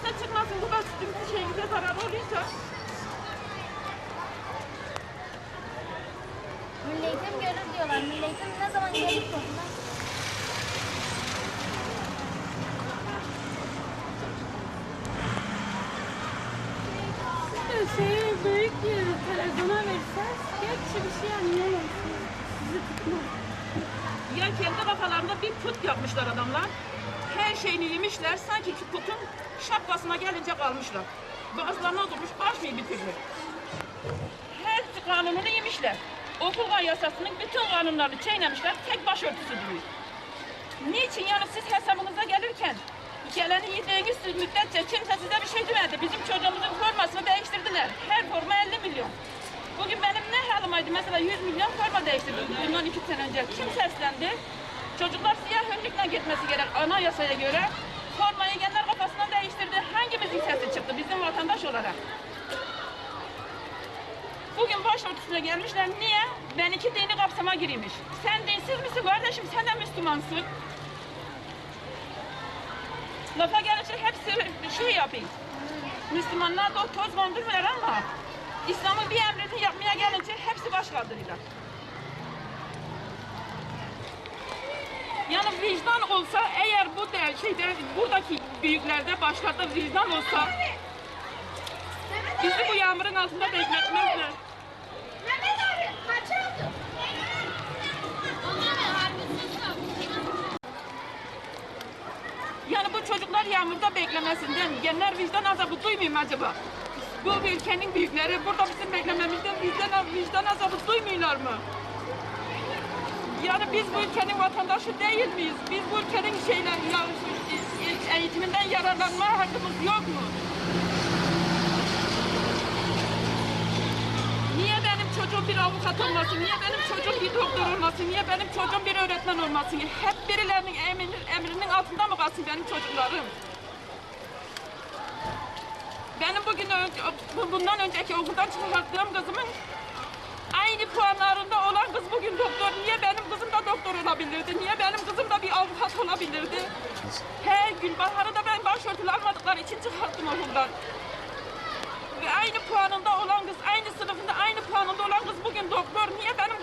kimse çıkmasın. Bu da sizin şeyinize zarar oluyorsa. Milli Eğitim görür diyorlar. Milli Eğitim ne zaman gelir sonra? Büyük bir televizyona verseniz gerçi bir şey anlayamazsınız. Sizi tutmaz. Ya kendi kafalarında bir put yapmışlar adamlar. Her şeyini yemişler. Sanki ki putun şapkasına gelince kalmışlar. Bazılarına oturmuş açmıyor bir türlü. Her kanununu yemişler. Okul yasasının bütün kanunlarını çiğnemişler. Tek başörtüsü diyor. Niçin yani siz hesabınıza gelirken geleni yediğiniz müddetçe kimse size bir şey demedi. Bizim çocuğumuzun formasını değiştirdiler. Her forma 50 milyon. Bugün benim ne halımaydı? Mesela 100 milyon forma değiştirdi bundan 2 sene önce. Kim seslendi? Çocuklar siyah önlükle gitmesi gerek anayasaya göre. Formayı genler kafasından değiştirdi. Hangimizin sesi çıktı bizim vatandaş olarak? Bugün başörtüsüne gelmişler. Niye? Ben iki dini kapsama gireymiş. Sen dinsiz misin kardeşim? Sen de Müslümansın. Lafa gelince hepsi şey yapayım. Müslümanlar da o toz kondurmuyorlar ama İslam'ın bir emrini yapmaya gelince hepsi baş kaldırıyorlar. Yani vicdan olsa eğer bu şeyde buradaki büyüklerde başlarda vicdan olsa bizi bu yağmurun altında bekletmezler. Mehmet abi kaç oldu? Yani bu çocuklar yağmurda beklemesinden genler vicdan azabı duymuyor mu acaba? Bu ülkenin büyükleri burada bizim beklememizden vicdan azabı duymuyorlar mı? Yani biz bu ülkenin vatandaşı değil miyiz? Biz bu ülkenin eğitiminden yararlanma hakkımız yok mu? Niye benim çocuğum bir avukat olmasın? Niye benim çocuğum bir doktor olmasın? Niye benim çocuğum bir öğretmen olmasın? Hep birilerinin emrinin altında mı kalsın benim çocuklarım? Benim bundan önceki okuldan çıkarttığım kızımın aynı puanlarında olan kız bugün doktor. Niye benim kızım da doktor olabilirdi? Niye benim kızım da bir avukat olabilirdi? Her gün Bahar'ı da ben başörtülü almadıkları için çıkarttım okuldan. Ve aynı puanında olan kız, aynı sınıfında aynı puanında olan kız bugün doktor. Niye benim